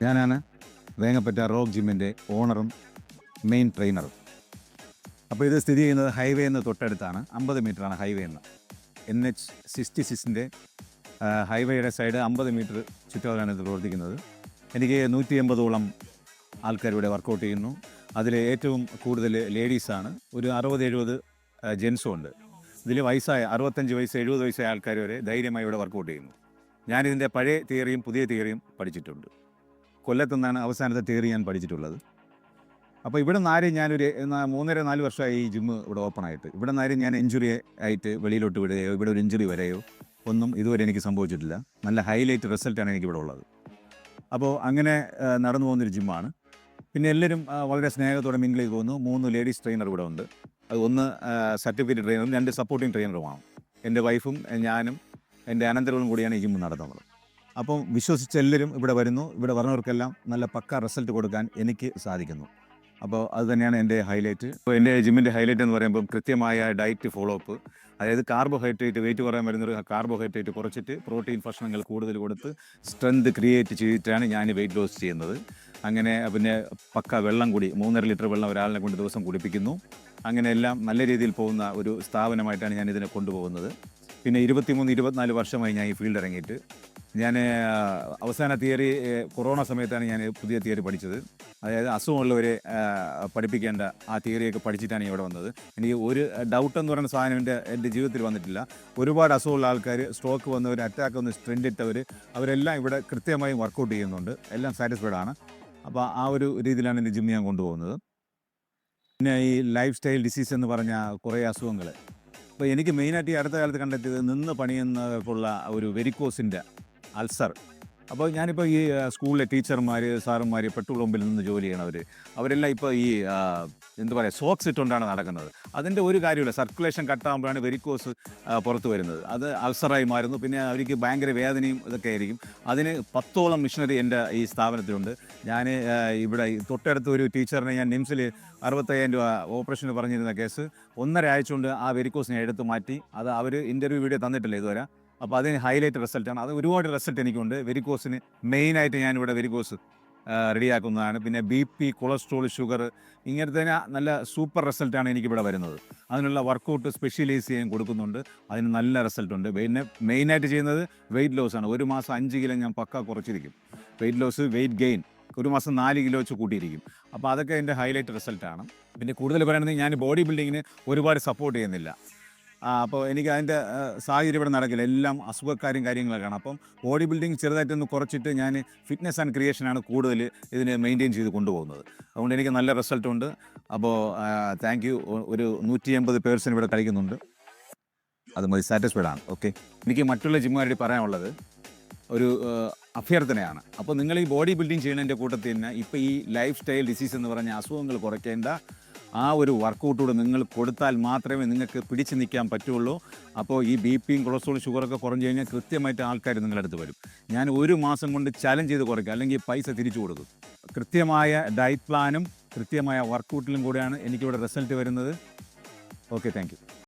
ഞാനാണ് വേങ്ങപ്പറ്റ rock ജിമ്മിൻ്റെ ഓണറും main ട്രെയിനറും. അപ്പോൾ ഇത് സ്ഥിതി ചെയ്യുന്നത് ഹൈവേ നിന്ന് തൊട്ടടുത്താണ്. 50 മീറ്ററാണ് ഹൈവേ നിന്ന്. NH-66 ഹൈവേയുടെ സൈഡ് 50 മീറ്റർ ചുറ്റളവിലാണ് ഇത് പ്രവർത്തിക്കുന്നത്. എനിക്ക് 180ഓളം ആൾക്കാരിവിടെ വർക്കൗട്ട് ചെയ്യുന്നു. അതിൽ ഏറ്റവും കൂടുതൽ ലേഡീസാണ്. ഒരു 60-70 ജെൻസും ഉണ്ട്. ഇതിൽ വയസ്സായ 65 വയസ്സ് 70 വയസ്സായ ആൾക്കാർ വരെ ധൈര്യമായി ഇവിടെ വർക്കൗട്ട് ചെയ്യുന്നു. ഞാനിതിൻ്റെ പഴയ തിയറിയും പുതിയ തിയറിയും പഠിച്ചിട്ടുണ്ട്. കൊല്ലത്തുനിന്നാണ് അവസാനത്തെ തിയറി ഞാൻ പഠിച്ചിട്ടുള്ളത്. അപ്പോൾ ഇവിടെ നിന്ന് ആരും ഞാനൊരു 3.5-4 വർഷമായി ഈ ജിമ്മ് ഇവിടെ ഓപ്പണായിട്ട്. ഇവിടെ നിന്ന് ആരും ഞാൻ ഇഞ്ചുറി ആയിട്ട് വെളിയിലോട്ട് വിടുകയോ ഇവിടെ ഒരു ഇഞ്ചുറി വരെയോ ഒന്നും ഇതുവരെ എനിക്ക് സംഭവിച്ചിട്ടില്ല. നല്ല ഹൈലൈറ്റ് റിസൾട്ടാണ് എനിക്കിവിടെ ഉള്ളത്. അപ്പോൾ അങ്ങനെ നടന്നു പോകുന്നൊരു ജിമ്മാണ്. പിന്നെ എല്ലാവരും വളരെ സ്നേഹത്തോടെ മിങ്കിൾ ചെയ്ത് പോകുന്നു. 3 ലേഡീസ് ട്രെയിനർ ഇവിടെ ഉണ്ട്. അത് 1 സർട്ടിഫിക്കറ്റ് ട്രെയിനറും 2 സപ്പോർട്ടിംഗ് ട്രെയിനറുമാണ്. എൻ്റെ വൈഫും ഞാനും എൻ്റെ അനന്തരവും കൂടിയാണ് ഈ ജിമ്മ് നടത്തുന്നത്. അപ്പം വിശ്വസിച്ച് എല്ലാവരും ഇവിടെ വരുന്നു. ഇവിടെ വരുന്നവർക്കെല്ലാം നല്ല പക്ക റിസൾട്ട് കൊടുക്കാൻ എനിക്ക് സാധിക്കുന്നു. അപ്പോൾ അത് തന്നെയാണ് എൻ്റെ ഹൈലൈറ്റ്. അപ്പോൾ എൻ്റെ ജിമ്മിൻ്റെ ഹൈലൈറ്റ് എന്ന് പറയുമ്പോൾ കൃത്യമായ ഡയറ്റ് ഫോളോ അപ്പ്. അതായത് കാർബോഹൈഡ്രേറ്റ് വെയിറ്റ് കുറയാൻ വരുന്നൊരു കാർബോഹൈഡ്രേറ്റ് കുറച്ചിട്ട് പ്രോട്ടീൻ ഭക്ഷണങ്ങൾ കൂടുതൽ കൊടുത്ത് സ്ട്രെങ്ത് ക്രിയേറ്റ് ചെയ്തിട്ടാണ് ഞാൻ വെയിറ്റ് ലോസ് ചെയ്യുന്നത്. അങ്ങനെ പിന്നെ പക്ക വെള്ളം കൂടി 3.5 ലിറ്റർ വെള്ളം ഒരാളിനെ കൊണ്ട് ദിവസം കുടിപ്പിക്കുന്നു. അങ്ങനെ എല്ലാം നല്ല രീതിയിൽ പോകുന്ന ഒരു സ്ഥാപനമായിട്ടാണ് ഞാൻ ഇതിനെ കൊണ്ടുപോകുന്നത്. പിന്നെ 23-24 വർഷമായി ഞാൻ ഈ ഫീൽഡ് ഇറങ്ങിയിട്ട്. ഞാൻ അവസാന തിയറി കൊറോണ സമയത്താണ് ഞാൻ പുതിയ തിയറി പഠിച്ചത്. അതായത് അസുഖമുള്ളവരെ പഠിപ്പിക്കേണ്ട ആ തിയറിയൊക്കെ പഠിച്ചിട്ടാണ് ഇവിടെ വന്നത്. എനിക്ക് ഒരു ഡൗട്ട് എന്ന് പറയുന്ന സാധനം എൻ്റെ ജീവിതത്തിൽ വന്നിട്ടില്ല. ഒരുപാട് അസുഖമുള്ള ആൾക്കാർ, സ്ട്രോക്ക് വന്നവർ, അറ്റാക്ക് വന്ന് സ്ട്രെൻഡ് ഇട്ടവർ, അവരെല്ലാം ഇവിടെ കൃത്യമായും വർക്കൗട്ട് ചെയ്യുന്നുണ്ട്. എല്ലാം സാറ്റിസ്ഫൈഡ് ആണ്. അപ്പോൾ ആ ഒരു രീതിയിലാണ് എൻ്റെ ജിം ഞാൻ കൊണ്ടുപോകുന്നത്. പിന്നെ ഈ ലൈഫ് സ്റ്റൈൽ ഡിസീസ് എന്ന് പറഞ്ഞ കുറേ അസുഖങ്ങൾ. അപ്പോൾ എനിക്ക് മെയിനായിട്ട് ഈ അടുത്ത കാലത്ത് കണ്ടെത്തിയത് നിന്ന് പണിയുന്നവർക്കുള്ള ഒരു വെരിക്കോസിൻ്റെ അൾസർ. അപ്പോൾ ഞാനിപ്പോൾ ഈ സ്കൂളിലെ ടീച്ചർമാർ, സാറന്മാർ, പെട്രോൾ പമ്പിൽ നിന്ന് ജോലി ചെയ്യണവർ, അവരെല്ലാം ഇപ്പോൾ ഈ എന്താ പറയുക, സോക്സ് ഇട്ടുകൊണ്ടാണ് നടക്കുന്നത്. അതിൻ്റെ ഒരു കാര്യമില്ല. സർക്കുലേഷൻ കട്ടാകുമ്പോഴാണ് വെരിക്കോസ് പുറത്ത് വരുന്നത്. അത് അൾസറായി മാറുന്നു. പിന്നെ അവർക്ക് ഭയങ്കര വേദനയും ഇതൊക്കെ ആയിരിക്കും. അതിന് 10ഓളം മിഷനറി എൻ്റെ ഈ സ്ഥാപനത്തിലുണ്ട്. ഞാൻ ഇവിടെ തൊട്ടടുത്ത ഒരു ടീച്ചറിനെ ഞാൻ നിംസിൽ 65,000 രൂപ ഓപ്പറേഷന് പറഞ്ഞിരുന്ന കേസ് 1.5 ആഴ്ച കൊണ്ട് ആ വെരിക്കോസിനെ എടുത്ത് മാറ്റി. അത് അവർ ഇൻ്റർവ്യൂ വീഡിയോ തന്നിട്ടില്ല ഇതുവരെ. അപ്പോൾ അതിന് ഹൈലൈറ്റ് റിസൾട്ടാണ്. അത് ഒരുപാട് റിസൾട്ട് എനിക്കുണ്ട്. വെരിക്കോസിന് മെയിനായിട്ട് ഞാനിവിടെ വെരിക്കോസ് റെഡിയാക്കുന്നതാണ്. പിന്നെ BP, കൊളസ്ട്രോൾ, ഷുഗർ, ഇങ്ങനത്തെ നല്ല സൂപ്പർ റിസൾട്ടാണ് എനിക്കിവിടെ വരുന്നത്. അതിനുള്ള വർക്കൗട്ട് സ്പെഷ്യലൈസ് ചെയ്യാൻ കൊടുക്കുന്നുണ്ട്. അതിന് നല്ല റിസൾട്ടുണ്ട്. പിന്നെ മെയിനായിട്ട് ചെയ്യുന്നത് വെയിറ്റ് ലോസാണ്. ഒരു മാസം 5 കിലോ ഞാൻ പക്ക കുറച്ചിരിക്കും. വെയിറ്റ് ലോസ്, വെയിറ്റ് ഗെയിൻ, ഒരു മാസം 4 കിലോ വെച്ച് കൂട്ടിയിരിക്കും. അപ്പോൾ അതൊക്കെ എൻ്റെ ഹൈലൈറ്റ് റിസൾട്ടാണ്. പിന്നെ കൂടുതൽ പറയുന്നത് ഞാൻ ബോഡി ബിൽഡിങ്ങിന് ഒരുപാട് സപ്പോർട്ട് ചെയ്യുന്നില്ല. അപ്പോൾ എനിക്ക് അതിൻ്റെ സാഹചര്യം ഇവിടെ നടക്കില്ല. എല്ലാം അസുഖക്കാരും കാര്യങ്ങളൊക്കെയാണ്. അപ്പം ബോഡി ബിൽഡിങ് ചെറുതായിട്ടൊന്ന് കുറച്ചിട്ട് ഞാൻ ഫിറ്റ്നസ് ആൻഡ് ക്രിയേഷനാണ് കൂടുതൽ ഇതിനെ മെയിൻറ്റെയിൻ ചെയ്ത് കൊണ്ടുപോകുന്നത്. അതുകൊണ്ട് എനിക്ക് നല്ല റിസൾട്ടുണ്ട്. അപ്പോൾ താങ്ക് യു. ഒരു 180 പേഴ്സൺ ഇവിടെ കളിക്കുന്നുണ്ട്. അത് മതി, സാറ്റിസ്ഫൈഡ് ആണ്. ഓക്കെ. എനിക്ക് മറ്റുള്ള ജിമ്മുകാരോട് പറയാനുള്ളത് ഒരു അഭ്യർത്ഥനയാണ്. അപ്പോൾ നിങ്ങൾ ഈ ബോഡി ബിൽഡിങ് ചെയ്യുന്നതിൻ്റെ കൂട്ടത്തിൽ തന്നെ ഇപ്പോൾ ഈ ലൈഫ് സ്റ്റൈൽ ഡിസീസ് എന്ന് പറഞ്ഞ അസുഖങ്ങൾ കുറയ്ക്കേണ്ട ആ ഒരു വർക്കൗട്ടൂടെ നിങ്ങൾ കൊടുത്താൽ മാത്രമേ നിങ്ങൾക്ക് പിടിച്ചു നിൽക്കാൻ പറ്റുള്ളൂ. അപ്പോൾ ഈ BPയും കൊളസ്ട്രോളും ഷുഗറൊക്കെ കുറഞ്ഞു കഴിഞ്ഞാൽ കൃത്യമായിട്ട് ആൾക്കാർ നിങ്ങളുടെ അടുത്ത് വരും. ഞാൻ ഒരു മാസം കൊണ്ട് ചലഞ്ച് ചെയ്ത് കുറയ്ക്കുക, അല്ലെങ്കിൽ പൈസ തിരിച്ചു കൊടുക്കും. കൃത്യമായ ഡയറ്റ് പ്ലാനും കൃത്യമായ വർക്കൗട്ടിലും കൂടെയാണ് എനിക്കിവിടെ റിസൾട്ട് വരുന്നത്. Okay, thank you.